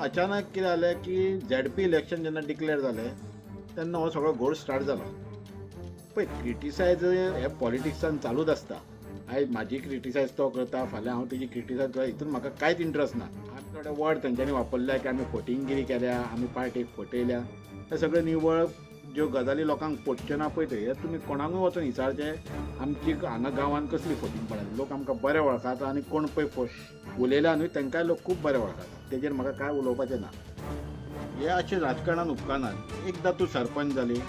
अचानक कितें जालें की झेडपी इलेक्शन जेन्ना डिक्लेअर जालें तेन्ना हो सगळो घोळ स्टार्ट जालो. पळय क्रिटिसायज हे पॉलिटिक्सान चालूच आसता. आयज म्हाजी क्रिटिसायज तो करता, फाल्यां हांव तेजी क्रिटिसायज करता, हितून म्हाका कांयच इंट्रस्ट ना. आमी थोडे वर्ड तेंच्यांनी वापरल्या की आमी फटिंगगिरी केल्या, आमी पार्टीक फटयल्या. हे सगळे निवळ ज्यो गजाली लोकांक पटच्यो ना पळय हे तुमी कोणाकूय वचून विचारचें. आमची हांगा गांवांत कसली फटिंगपणां लोक आमकां बरे वळखाता आनी कोण पळय उलयल्या न्हय तेंकाय लोक खूब बरे वळखाता. तेजेर म्हाका कांय उलोवपाचें ना. हे अशें राजकारणान उपकारना. एकदां तूं सरपंच जाली,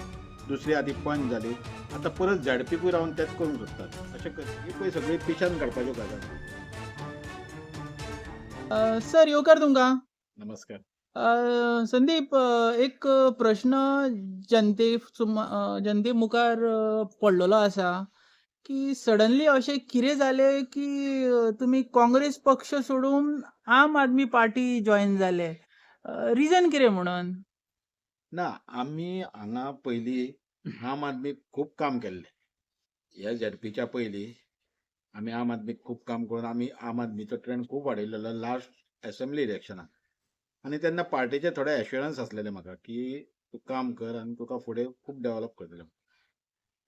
दुसरी आदी पंच जाली, आतां परत झेडपीकूय रावन तेंच करूंक सोदतात. अशें ही पळय सगळी पिशान काडपाच्यो गजाली. सर येवकार तुमकां. नमस्कार. संदीप, एक प्रश्न जनते मुखार पडलेलो आसा, की सडनली अशें कितें जालें, की तुमी काँग्रेस पक्ष सोडून आम आदमी पार्टी जॉइन जाले. रिजन कितें म्हणून? ना, आमी हांगा पयलीं आम आदमीक खूब काम केल्लें. ह्या झेडपीच्या पयलीं आमी आम आदमीक खूब काम करून आमी आम आदमीचो ट्रेंड खूब वाडयलेलो लास्ट असेंब्ली इलेक्शनाक. आनी तेन्ना पार्टीचे थोडे एश्युरन्स आसलेले म्हाका की तूं काम कर आनी तुका फुडें खूब डेव्हलप करतले.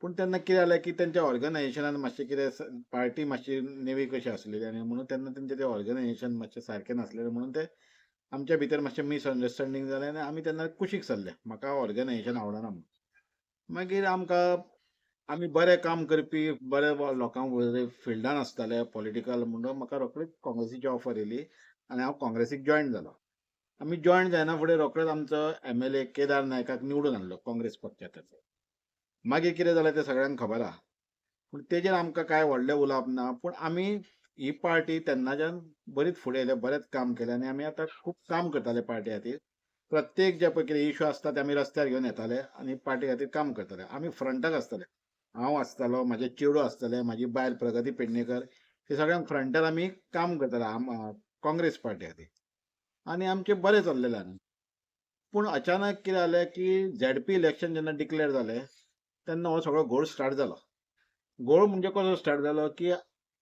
पूण तेन्ना कितें जालें की तेंच्या ऑर्गनायझेशनान मातशें पार्टी मातशी नेवी कशी आसलेली आनी म्हणून तेन्ना तेंचें तें ऑर्गनायझेशन मातशें सारकें नासलेलें म्हणून ते आमच्या भितर मातशें मिसअंडरस्टँडींग जालें आनी आमी तेन्ना कुशीक सरले. म्हाका ऑर्गनायझेशन आवडना म्हणून. मागीर आमी बरें काम करपी बरे लोकांक फिल्डान आसताले पॉलिटिकल म्हणून म्हाका रोखडीच काँग्रेसीची ऑफर येयली आनी हांव काँग्रेसीक जॉयन जालो. आमी जॉयन जायना फुडें रोखडेच आमचो एम.एल.ए. केदार नायकाक निवडून हाडलो काँग्रेस पक्षातर्फे. मागीर कितें जालें तें सगळ्यांक खबर आहा. पूण तेजेर आमकां कांय व्हडलें उलोवप ना. पूण आमी ही पार्टी तेन्नाच्यान बरीच फुडें येयले, बरेंच काम केलें आनी आमी आतां खूब काम करताले पार्टी खातीर. प्रत्येक जे पळय कितें इश्यू आसता ते आमी रस्त्यार घेवन येताले आनी पार्टी खातीर काम करताले. आमी फ्रंटाक आसताले. हांव आसतालो, म्हाजे चेडूं आसतलें, म्हाजी बायल प्रगती पेडणेकर, हे सगळ्यांक फ्रंटार आमी काम करताले काँग्रेस पार्टी खातीर. आनी आमचें बरें चल्लेलें आनी. पूण अचानक कितें जालें की झेडपी इलेक्शन जेन्ना डिक्लेअर जालें तेन्ना हो सगळो घोळ स्टार्ट जालो. घोळ म्हणजे कसो स्टार्ट जालो की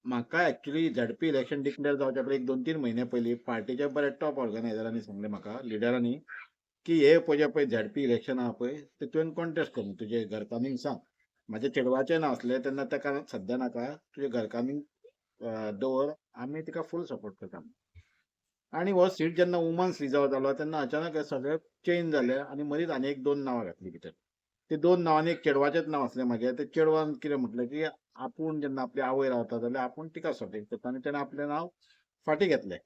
म्हाका एक्चुअली झेडपी इलेक्शन डिक्लेअर जावच्या पयलीं एक 2-3 म्हयने पयलीं पार्टीच्या बऱ्या टॉप ऑर्गनायझरांनी सांगलें म्हाका, लिडरांनी, की हे पळय झेडपी इलेक्शन आहा पळय ते तुवें कॉन्टेस्ट करून तुजे घरकान्नींक सांग. म्हाज्या चेडवाचें नांव आसलें तेन्ना ताका सद्या नाका, तुज्या घरकान्नींक दवर, आमी तिका फूल सपोर्ट करता. आणि हो सीट जेन्ना वुमन्स रिझर्व जालो तेन्ना अचानक हे सगळे चेंज जाले आनी मदींच आनी एक 2 नांवां घातलीं भितर. ते 2 नांवांनी एक चेडवाचेंच नांव आसलें म्हागे. ते चेडवान कितें म्हटलें की आपूण जेन्ना आपली आवय रावता जाल्यार आपूण तिका सपोर्ट करता आनी तेणें आपलें नांव फाटीं घेतलें.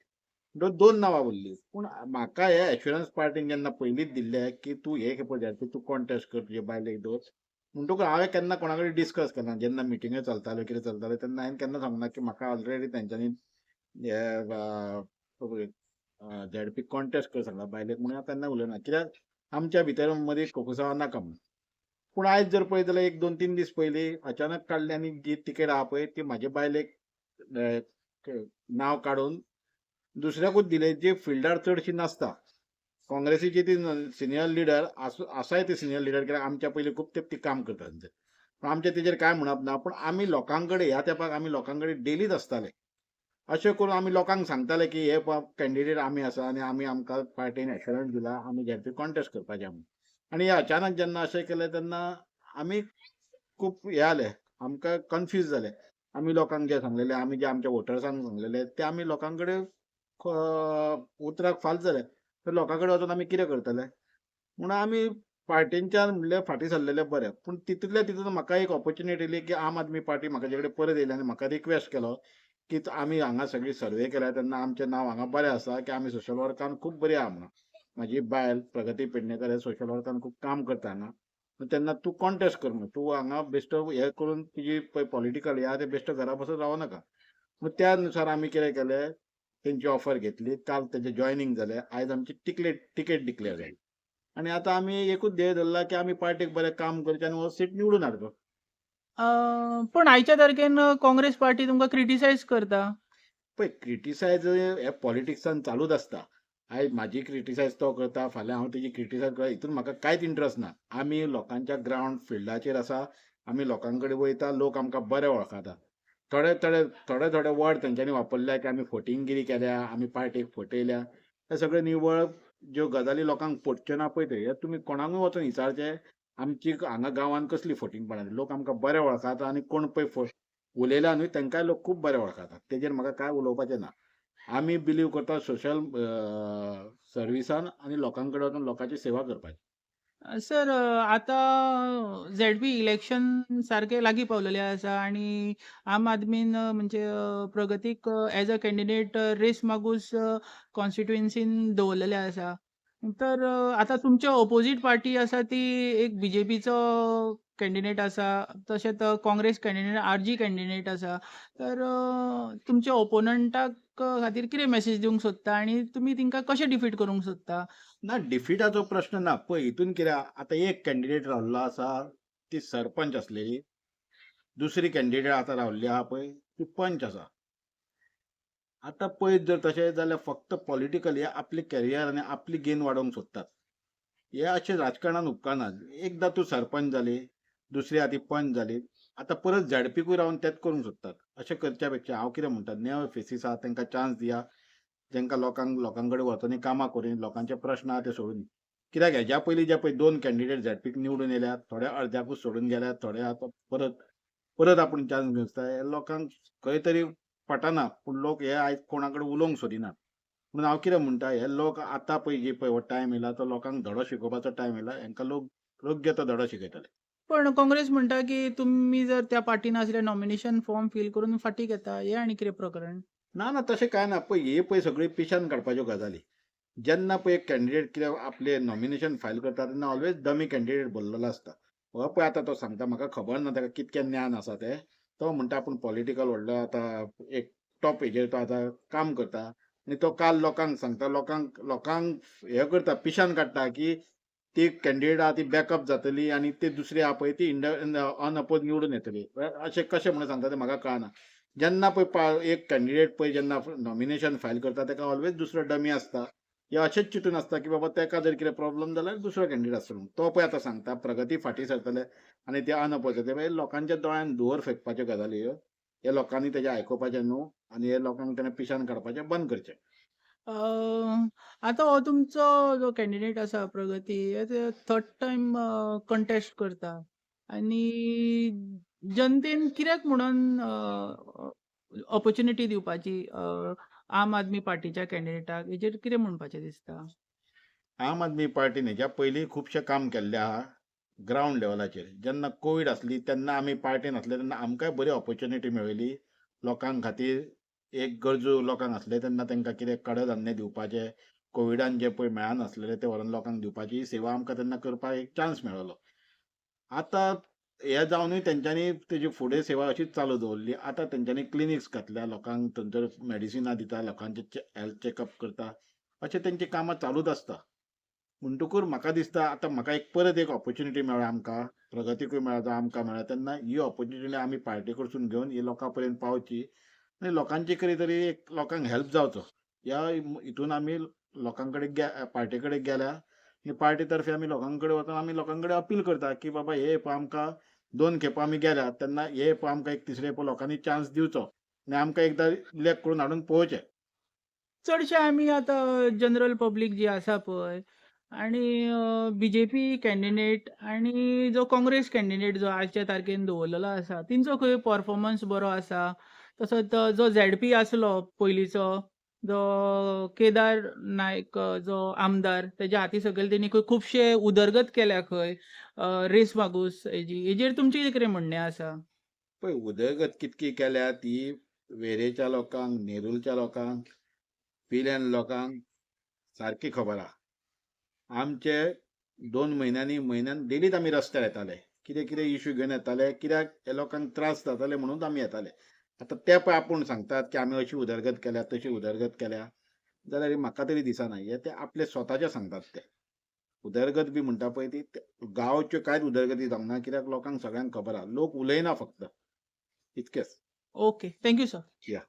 2 नांवां उरलीं. पूण म्हाका हे एश्युरन्स पार्टीन जेन्ना पयलींच दिल्लें की तूं हे पळय तूं कॉन्टेस्ट कर तुजे बायलेक दवर. म्हणटकूच हांवें केन्ना कोणा कडेन डिस्कस केलना. जेन्ना मिटिंग्यो चलताल्यो कितें चलतालें तेन्ना हांवें केन्ना सांगूंक ना की म्हाका ऑलरेडी तेंच्यांनी हे झेडपी कॉन्टेस्ट कर सांगला बायलेक म्हणून हांव केन्ना उलयना. कित्याक आमच्या भितर मदीं कोफुसांव नाका म्हणून. पूण आयज जर पळयत जाल्यार एक 2-3 दीस पयलीं अचानक काडली आनी जी तिकेट आहा पळय ती म्हाजे बायलेक अ, नांव काडून दुसऱ्याकूच दिलें जी फिल्डार चडशी नासता. काँग्रेसीची ती सिनियर लिडर आसाय ती सिनियर लिडर कित्याक आमच्या पयलीं खूब तेंप ती काम करता थंयसर. पूण आमचें तेजेर कांय म्हणप ना. पूण आमी लोकां कडेन ह्या तेंपाक आमी लोकां कडेन डेलीच आसताले. अशें करून आमी लोकांक सांगताले की हे कॅन्डिडेट आमी आसा आनी आमकां पार्टीन एश्युरन्स दिला आमी झेडपी कॉन्टेस्ट करपाचे म्हणून. आनी अचानक जेन्ना अशें केलें तेन्ना आमी खूब हे जाले. आमकां कन्फ्यूज जाले. आमी लोकांक जें सांगलेलें आमी जे आमच्या वोटर्सांक सांगलेलें तें आमी लोकां कडेन उतराक फाल्ट जालें. तर लोकां कडेन वचून आमी कितें करतले? म्हणून आमी पार्टींच्यान म्हणलें फाटीं सरलेले बरें. पूण तितूंतल्या तितून म्हाका एक ऑपॉर्च्युनिटी येयली की आम आदमी पार्टी म्हाजे कडेन परत येयली आनी म्हाका रिक्वेस्ट केलो की आमी हांगा सगळी सर्वे केल्या तेन्ना आमचें नांव हांगा बरें आसा की आमी सोशल वर्कान खूब बरीं आहा म्हणून. म्हाजी बायल प्रगती पेडणेकर हे सोशल वर्कान खूब काम करता हांगा. तेन्ना तूं कॉन्टेस्ट कर म्हणून. तूं हांगा बेश्टो हे करून तुजी पळय पॉलिटिकल हे आहा ते बेश्टो घरा बसून रावं नाका. मग त्या अनुसार आमी कितें केलें तेंची ऑफर घेतली. काल तेजें जॉयनींग जालें. आयज आमची तिकेट डिक्लेअर जाली. आनी आतां आमी एकूच ध्येय धरला की आमी पार्टीक बरें काम करचें आनी हो सीट निवडून हाडचो. अ, पण आयच्या तारखेन काँग्रेस पार्टी तुमकां क्रिटिसायज करता. पळय क्रिटिसायज हे पॉलिटिक्सान चालूच आसता. आयज म्हाजी क्रिटिसायज तो करता, फाल्यां हांव तेजी क्रिटिसायज करता, हितून म्हाका कांयच इंट्रस्ट ना. आमी लोकांच्या ग्रावंड फिल्डाचेर आसा. आमी लोकां कडेन वयता, लोक आमकां बरे वळखता. थोडे वर्ड तेंच्यांनी वापरल्या की आमी फटिंगगिरी केल्या, आमी पार्टीक फटयल्या. हे सगळे निवळ ज्यो गजाली लोकांक पटच्यो ना पळय ते हे तुमी कोणाकूय वचून विचारचें आमची हांगा गांवांत कसली फटिंगपणां लोक आमकां बरे वळखातात आनी कोण पळय उलयला न्हय तांकांय लोक खूब बरे वळखातात तेजेर म्हाका कांय उलोवपाचें ना. आमी बिलीव करता सोशल सर्विसान आनी लोकां कडेन वचून लोकांची सेवा करपाची. सर आता झेडपी इलेक्शन सारखे लागीं पावलेले आसा आणि आम आदमीन म्हणजे प्रगतीक as a candidate race Magos कॉन्स्टिट्युएन्सीन दवरलेले आसा. तर आता तुमच्या ऑपोजीट पार्टी आसा ती एक बीजेपीचो कॅन्डिडेट आसा, तशेंच काँग्रेस कॅन्डिडेट आरजी कॅन्डिडेट आसा. तर तुमच्या ओपोनंटाक खातीर कितें मॅसेज दिवंक सोदता आनी तुमी तिंका कशें डिफीट करूंक सोदता? ना डिफिटाचो प्रश्न ना पळय हितून कितें आतां एक कॅन्डिडेट रावल्लो आसा ती सरपंच आसलेली, दुसरी कॅन्डिडेट आतां रावल्ली आहा पळय ती पंच आसा. आतां पळयत जर तशें जाल्यार फक्त पॉलिटिकली आपले कॅरियर आनी आपली गेन वाडोवंक सोदतात. हे अशें राजकारणान उपकारना. एकदां तूं सरपंच जाली, दुसरी आतां पंच जाली, आतां परत झेडपीकूय रावन तेंच करूंक सोदतात. अशें करच्या पेक्षा हांव कितें म्हणटा नेवो फेसीस आहा तांकां चान्स दिया. तांकां लोकां कडेन वचून कामां करून लोकांचे प्रश्न आहा ते सोडून दी. कित्याक हेज्या पयलीं जे पळय 2 कॅन्डिडेट झेडपीक निवडून येल्यात, थोडे अर्द्याकूच सोडून गेल्यात, थोडे आतां परत परत आपूण चान्स घेवंक सोदता. हे लोकांक खंय तरी पटना. पूण लोक हे आयज कोणा कडेन उलोवंक सोदिनात. म्हणून हांव कितें म्हणटा हे लोक आतां पळय जे पळय हो टायम येयला तो लोकांक धडो शिकोवपाचो टायम येयला. हेंकां लोक योग्य तो धडो शिकयतले. पण काँग्रेस म्हणटा की तुम्ही जर त्या पार्टीन आसल्यार नॉमिनेशन फॉर्म फिल करून फाटीं घेता. हे आनी कितें प्रकरण? ना तशें कांय ना. पळय हे पळय सगळी पिशान काडपाच्यो गजाली. जेन्ना पळय एक कॅन्डिडेट कितें आपलें नॉमिनेशन फायल करता तेन्ना ऑलवेज डमी कॅन्डिडेट भरलेलो आसता. हो पळय आतां तो सांगता म्हाका खबर ना ताका कितकें ज्ञान आसा तें. तो म्हणटा आपूण पॉलिटिकल व्हडलो आतां एक टॉप हेजेर तो आतां काम करता आनी तो काल लोकांक सांगता लोकांक हे करता पिशान काडटा की ती कॅन्डिडेट आहा ती बॅकअप जातली आनी ती दुसरी आहा पळय ती अनअपोज निवडून येतली. अशें कशें म्हणून सांगता तें म्हाका कळना. जेन्ना पळय एक कॅन्डिडेट पळय जेन्ना नॉमिनेशन फायल करता ताका ऑलवेज दुसरो डमी आसता. हे अशेंच चिंतून आसता की बाबा ताका जर कितें प्रॉब्लम जाल्यार दुसरो कॅन्डिडेट आसतलो म्हणून. तो पळय आतां सांगता प्रगती फाटीं सरतले आनी ते अनअपोज जातले. मागीर लोकांच्या दोळ्यान धुंवर फेकपाच्यो गजाली ह्यो. हे लोकांनी तेजें आयकुपाचें न्हू आनी हे लोकांक तेणें पिशान काडपाचें बंद करचें. अ, आता हो तुमचो जो कॅन्डिडेट आसा प्रगती हे थर्ड टायम कंटेस्ट करता आनी जनतेन कित्याक म्हणून ऑपॉर्च्युनिटी दिवपाची आम आदमी पार्टीच्या कॅन्डिडेटाक हेजेर कितें म्हणपाचें दिसता? आम आदमी पार्टीन हेज्या पयलीं खुबशें काम केल्लें आहा ग्रावंड लेवलाचेर. जेन्ना कोवीड आसली तेन्ना आमी पार्टीन आसले तेन्ना आमकांय बरी ऑपॉर्च्युनिटी मेळिल्ली. लोकां खातीर एक गरजू लोकांक आसले तेन्ना तांकां कितें कडधान्य दिवपाचें, कोविडान जे पळय मेळनासलें तें व्हरून लोकांक दिवपाची ही सेवा आमकां तेन्ना करपाक एक चान्स मेळ्ळो. आतां हे जावनूय तेंच्यांनी तेजी फुडें सेवा अशीच चालू दवरली. आतां तेंच्यांनी क्लिनिक्स घातल्या लोकांक थंयसर मेडिसिनां दिता, लोकांचे हेल्थ चॅकअप करता. अशें तेंची कामां चालूच आसता. म्हणटकूर म्हाका दिसता आतां म्हाका परत एक ऑपॉर्च्युनिटी मेळ्ळ्या आमकां, प्रगतीकूय मेळ्ळा जावं आमकां मेळ्ळा तेन्ना ही ऑपॉर्च्युनिटी आमी पार्टी कडसून घेवन ही लोकां पर्यंत पावची आनी लोकांची कितें तरी एक लोकांक हेल्प जावचो. ह्या हितून आमी लोकां कडेन पार्टी कडेन गेल्या आनी पार्टी तर्फे आमी लोकां कडेन वचून आमी लोकां कडेन अपील करता की बाबा हे पळय आमकां 2 खेपो आमी गेल्या तेन्ना हे पळय आमकां एक तिसरे लोकांनी चान्स दिवचो आनी आमकां एकदां इलेक्ट करून हाडून पळोवचें. चडशे आमी आतां जनरल पब्लीक जी आसा पळय आनी बीजेपी कॅन्डिडेट आनी जो काँग्रेस कॅन्डिडेट जो आजच्या तारखेन दवरलेलो आसा तेंचो खंय परफॉर्मन्स बरो आसा. तसोच जो झेडपी आसलो पयलींचो जो केदार नायक जो आमदार तेज्या हाती सकयल तेणी खंय खुबशे उदरगत केल्या खंय रेस मागूस हेजेर तुमचें कितें म्हणणें आसा? पळय उदरगत कितकी केल्या ती वेरेच्या लोकांक, नेरूलच्या लोकांक, पिलेन लोकांक सारकी खबर आहा. आमचे 2 म्हयन्यान डेलीच आमी रस्त्यार येताले. कितें कितें इश्यू घेवन येताले. कित्याक हे लोकांक त्रास जाताले म्हणून आमी येताले. आतां ते पळय आपूण सांगतात की आमी अशी उदरगत केल्या, तशी उदरगत केल्या जाल्यार म्हाका तरी दिसना. हे ते आपले स्वताचे सांगतात ते. उदरगत बी म्हणटा पळय ती गांवच्यो कांयच उदरगती जावंक ना. कित्याक लोकांक सगळ्यांक खबर आहा. लोक उलयना फक्त. इतकेंच. ओके. Thank you sir. या.